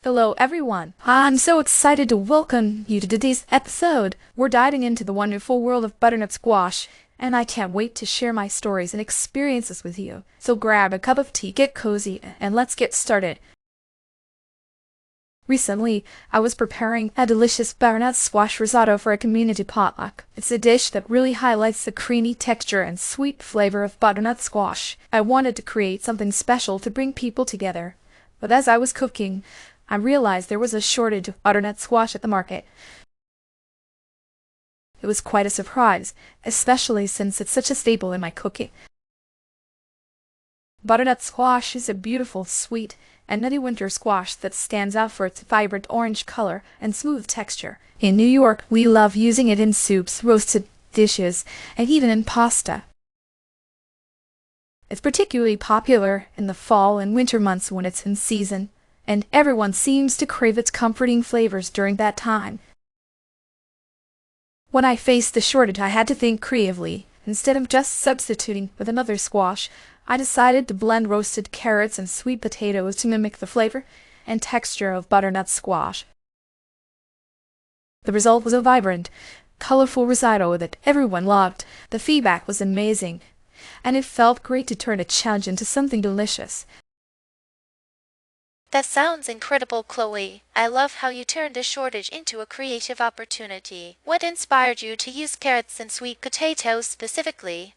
Hello everyone! I'm so excited to welcome you to today's episode. We're diving into the wonderful world of butternut squash, and I can't wait to share my stories and experiences with you. So grab a cup of tea, get cozy, and let's get started. Recently, I was preparing a delicious butternut squash risotto for a community potluck. It's a dish that really highlights the creamy texture and sweet flavor of butternut squash. I wanted to create something special to bring people together. But as I was cooking, I realized there was a shortage of butternut squash at the market. It was quite a surprise, especially since it's such a staple in my cooking. Butternut squash is a beautiful, sweet, and nutty winter squash that stands out for its vibrant orange color and smooth texture. In New York, we love using it in soups, roasted dishes, and even in pasta. It's particularly popular in the fall and winter months when it's in season, and everyone seems to crave its comforting flavors during that time. When I faced the shortage, I had to think creatively. Instead of just substituting with another squash, I decided to blend roasted carrots and sweet potatoes to mimic the flavor and texture of butternut squash. The result was a vibrant, colorful risotto that everyone loved. The feedback was amazing, and it felt great to turn a challenge into something delicious. That sounds incredible, Chloe. I love how you turned a shortage into a creative opportunity. What inspired you to use carrots and sweet potatoes specifically?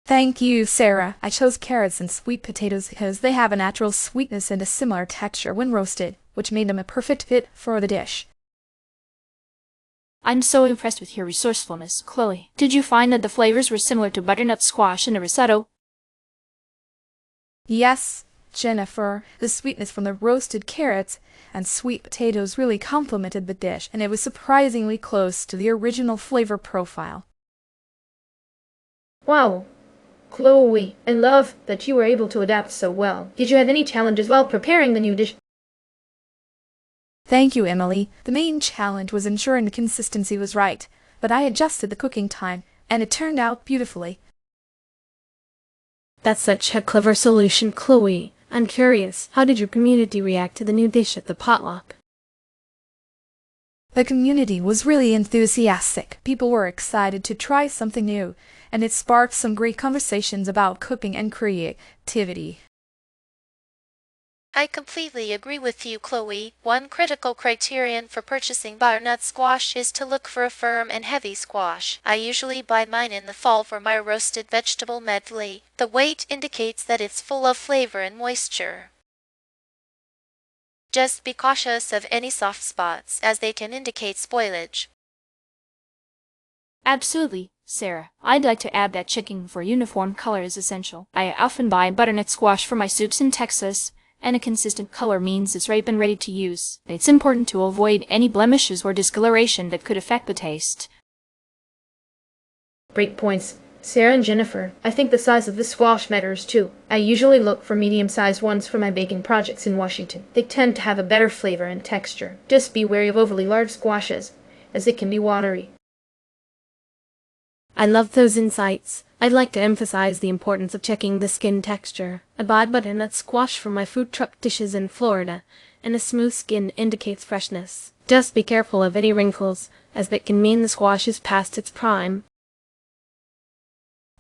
Thank you, Sarah. I chose carrots and sweet potatoes because they have a natural sweetness and a similar texture when roasted, which made them a perfect fit for the dish. I'm so impressed with your resourcefulness, Chloe. Did you find that the flavors were similar to butternut squash in the risotto? Yes, Jennifer. The sweetness from the roasted carrots and sweet potatoes really complemented the dish, and it was surprisingly close to the original flavor profile. Wow, Chloe, I love that you were able to adapt so well. Did you have any challenges while preparing the new dish? Thank you, Emily. The main challenge was ensuring the consistency was right, but I adjusted the cooking time, and it turned out beautifully. That's such a clever solution, Chloe. I'm curious, how did your community react to the new dish at the potluck? The community was really enthusiastic. People were excited to try something new, and it sparked some great conversations about cooking and creativity. I completely agree with you, Chloe. One critical criterion for purchasing butternut squash is to look for a firm and heavy squash. I usually buy mine in the fall for my roasted vegetable medley. The weight indicates that it's full of flavor and moisture. Just be cautious of any soft spots, as they can indicate spoilage. Absolutely, Sarah. I'd like to add that checking for uniform color is essential. I often buy butternut squash for my soups in Texas, and a consistent color means it's ripe and ready to use. It's important to avoid any blemishes or discoloration that could affect the taste. Great points. Sarah and Jennifer, I think the size of the squash matters too. I usually look for medium-sized ones for my baking projects in Washington. They tend to have a better flavor and texture. Just be wary of overly large squashes, as they can be watery. I love those insights. I'd like to emphasize the importance of checking the skin texture. I buy butternut squash for my food truck dishes in Florida, and a smooth skin indicates freshness. Just be careful of any wrinkles, as that can mean the squash is past its prime.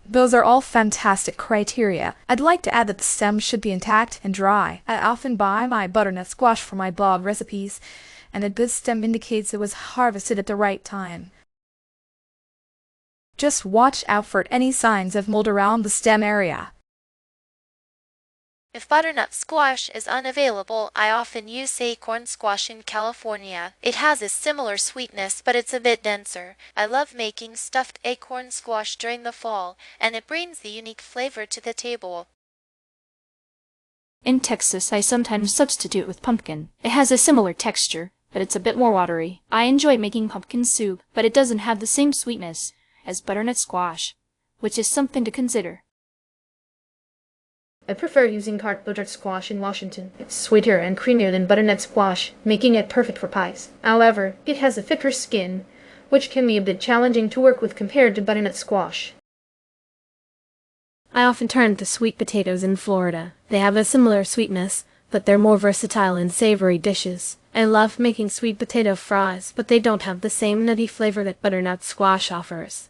Those are all fantastic criteria. I'd like to add that the stem should be intact and dry. I often buy my butternut squash for my blog recipes, and a good stem indicates it was harvested at the right time. Just watch out for any signs of mold around the stem area. If butternut squash is unavailable, I often use acorn squash in California. It has a similar sweetness, but it's a bit denser. I love making stuffed acorn squash during the fall, and it brings the unique flavor to the table. In Texas, I sometimes substitute with pumpkin. It has a similar texture, but it's a bit more watery. I enjoy making pumpkin soup, but it doesn't have the same sweetness as butternut squash, which is something to consider. I prefer using tart butternut squash in Washington. It's sweeter and creamier than butternut squash, making it perfect for pies. However, it has a thicker skin, which can be a bit challenging to work with compared to butternut squash. I often turn to sweet potatoes in Florida. They have a similar sweetness, but they're more versatile in savory dishes. I love making sweet potato fries, but they don't have the same nutty flavor that butternut squash offers.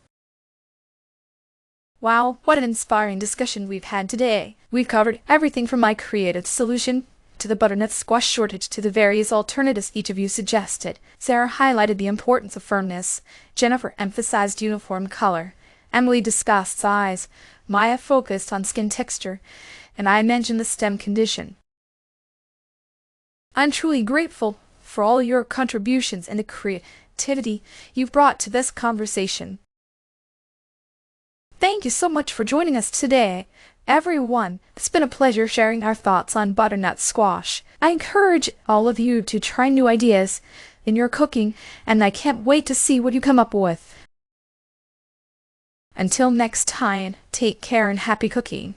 Wow, what an inspiring discussion we've had today. We've covered everything from my creative solution to the butternut squash shortage to the various alternatives each of you suggested. Sarah highlighted the importance of firmness. Jennifer emphasized uniform color. Emily discussed size. Maya focused on skin texture. And I mentioned the stem condition. I'm truly grateful for all your contributions and the creativity you've brought to this conversation. Thank you so much for joining us today, everyone. It's been a pleasure sharing our thoughts on butternut squash. I encourage all of you to try new ideas in your cooking, and I can't wait to see what you come up with. Until next time, take care and happy cooking.